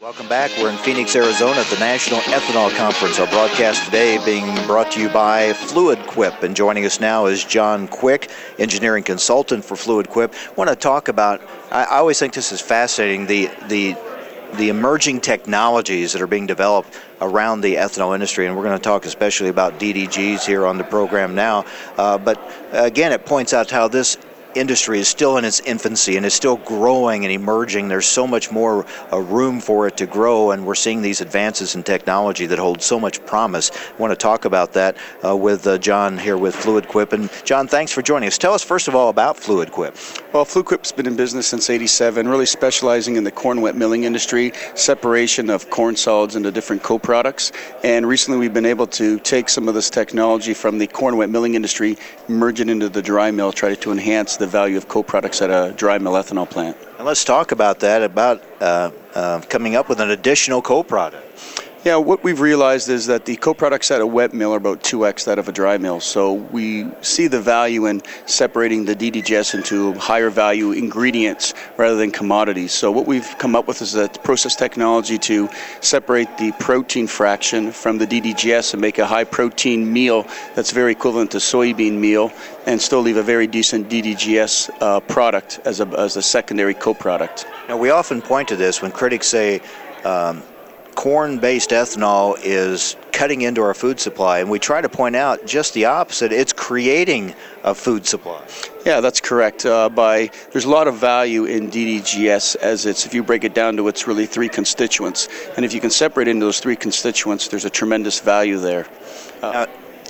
Welcome back. We're in Phoenix, Arizona at the National Ethanol Conference. Our broadcast today being brought to you by Fluid-Quip. And joining us now is John Kwik, engineering consultant for Fluid-Quip. I want to talk about, I always think this is fascinating, the emerging technologies that are being developed around the ethanol industry. And we're going to talk especially about DDGs here on the program now. But again, it points out how this industry is still in its infancy and is still growing and emerging. There's so much more room for it to grow, and we're seeing these advances in technology that hold so much promise. I want to talk about that with John here with Fluid-Quip. And John, thanks for joining us. Tell us first of all about Fluid-Quip. Well, Fluid-Quip's been in business since '87, really specializing in the corn wet milling industry, separation of corn solids into different co-products. And recently we've been able to take some of this technology from the corn wet milling industry, merge it into the dry mill, try to enhance the value of co-products at a dry mill ethanol plant. And let's talk about that, about coming up with an additional co-product. Yeah, what we've realized is that the co-products at a wet mill are about 2x that of a dry mill. So we see the value in separating the DDGs into higher value ingredients rather than commodities. So what we've come up with is a process technology to separate the protein fraction from the DDGs and make a high protein meal that's very equivalent to soybean meal and still leave a very decent DDGs product as a secondary co-product. Now, we often point to this when critics say corn-based ethanol is cutting into our food supply, and we try to point out just the opposite. It's creating a food supply. Yeah, that's correct. There's a lot of value in DDGs as if you break it down to its really three constituents, and if you can separate into those three constituents, there's a tremendous value there.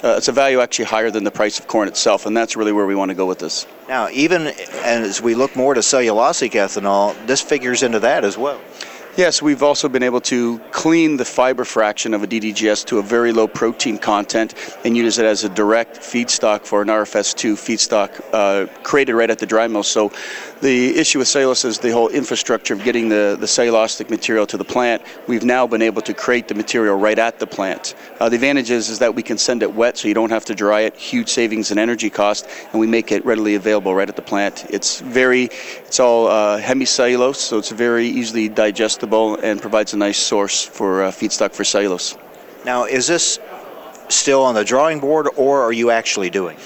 It's a value actually higher than the price of corn itself, and that's really where we want to go with this. Now, even as we look more to cellulosic ethanol, this figures into that as well. Yes, we've also been able to clean the fiber fraction of a DDGs to a very low protein content and use it as a direct feedstock for an RFS2 feedstock created right at the dry mill. So the issue with cellulose is the whole infrastructure of getting the cellulosic material to the plant. We've now been able to create the material right at the plant. The advantage is that we can send it wet so you don't have to dry it, huge savings in energy cost, and we make it readily available right at the plant. It's all hemicellulose, so it's very easily digestible and provides a nice source for feedstock for cellulose. Now, is this still on the drawing board, or are you actually doing?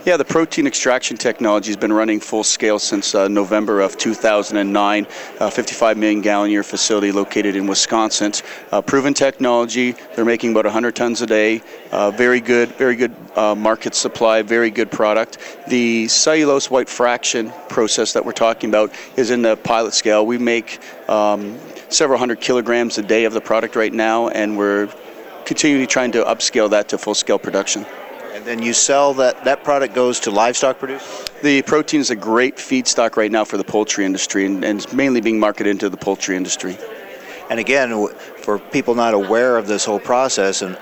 Yeah, the protein extraction technology has been running full scale since November of 2009, a 55 million gallon year facility located in Wisconsin. Proven technology, they're making about 100 tons a day, very good market supply, very good product. The cellulose white fraction process that we're talking about is in the pilot scale. We make several hundred kilograms a day of the product right now, and we're continually trying to upscale that to full-scale production. And then you sell that product goes to livestock producers? The protein is a great feedstock right now for the poultry industry, and it's mainly being marketed into the poultry industry. And again, for people not aware of this whole process, and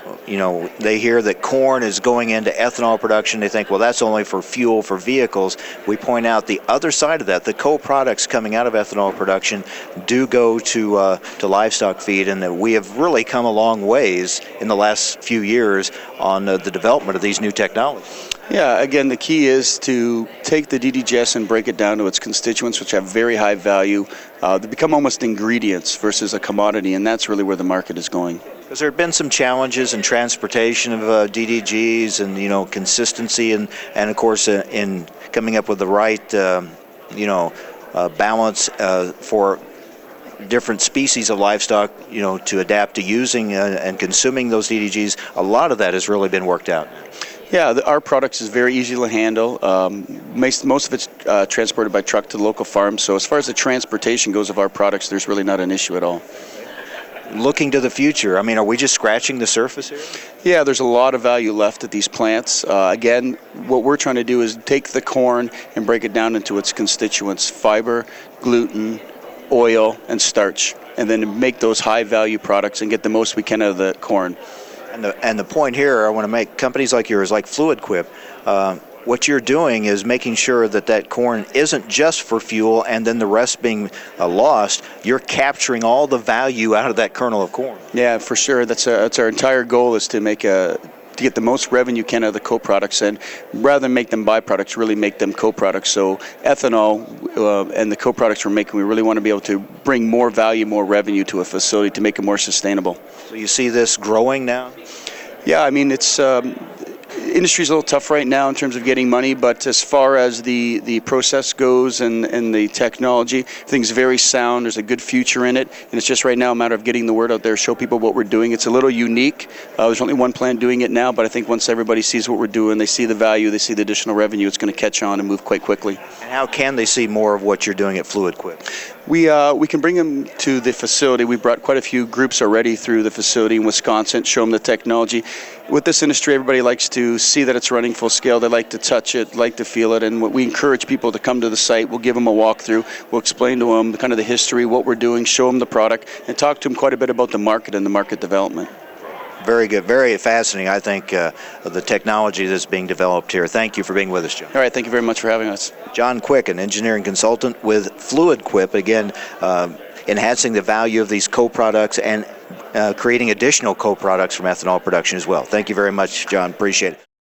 they hear that corn is going into ethanol production, they think, well, that's only for fuel for vehicles. We point out the other side of that, the co-products coming out of ethanol production do go to livestock feed, and that we have really come a long ways in the last few years on the development of these new technologies. Yeah, again, the key is to take the DDGs and break it down to its constituents, which have very high value. They become almost ingredients versus a commodity, and that's really where the market is going. Because there have been some challenges in transportation of DDGs and, consistency and of course, in coming up with the right, balance for different species of livestock, to adapt to using and consuming those DDGs. A lot of that has really been worked out. Yeah, our products is very easy to handle. Most of it's transported by truck to the local farm. So as far as the transportation goes of our products, there's really not an issue at all. Looking to the future, are we just scratching the surface here? Yeah, there's a lot of value left at these plants. Again, what we're trying to do is take the corn and break it down into its constituents: fiber, gluten, oil, and starch, and then make those high-value products and get the most we can out of the corn. And the point here, I want to make, companies like yours, like Fluid-Quip, what you're doing is making sure that corn isn't just for fuel and then the rest being lost. You're capturing all the value out of that kernel of corn. Yeah, for sure. That's our entire goal, is to make to get the most revenue you can out of the co-products, and rather than make them byproducts, really make them co-products. So ethanol and the co-products we're making, we really want to be able to bring more value, more revenue to a facility to make it more sustainable. So you see this growing now? Yeah, I mean, it's industry's a little tough right now in terms of getting money, but as far as the process goes and the technology, things very sound. There's a good future in it, and it's just right now a matter of getting the word out there, show people what we're doing. It's a little unique. There's only one plant doing it now, but I think once everybody sees what we're doing, they see the value, they see the additional revenue, it's going to catch on and move quite quickly. And how can they see more of what you're doing at Fluid-Quip? We can bring them to the facility. We brought quite a few groups already through the facility in Wisconsin, show them the technology. With this industry, everybody likes to see that it's running full scale. They like to touch it, like to feel it, and we encourage people to come to the site. We'll give them a walkthrough. We'll explain to them kind of the history, what we're doing, show them the product, and talk to them quite a bit about the market and the market development. Very good, very fascinating, I think, the technology that's being developed here. Thank you for being with us, John. All right, thank you very much for having us. John Kwik, an engineering consultant with Fluid-Quip, again, enhancing the value of these co-products and creating additional co-products from ethanol production as well. Thank you very much, John. Appreciate it.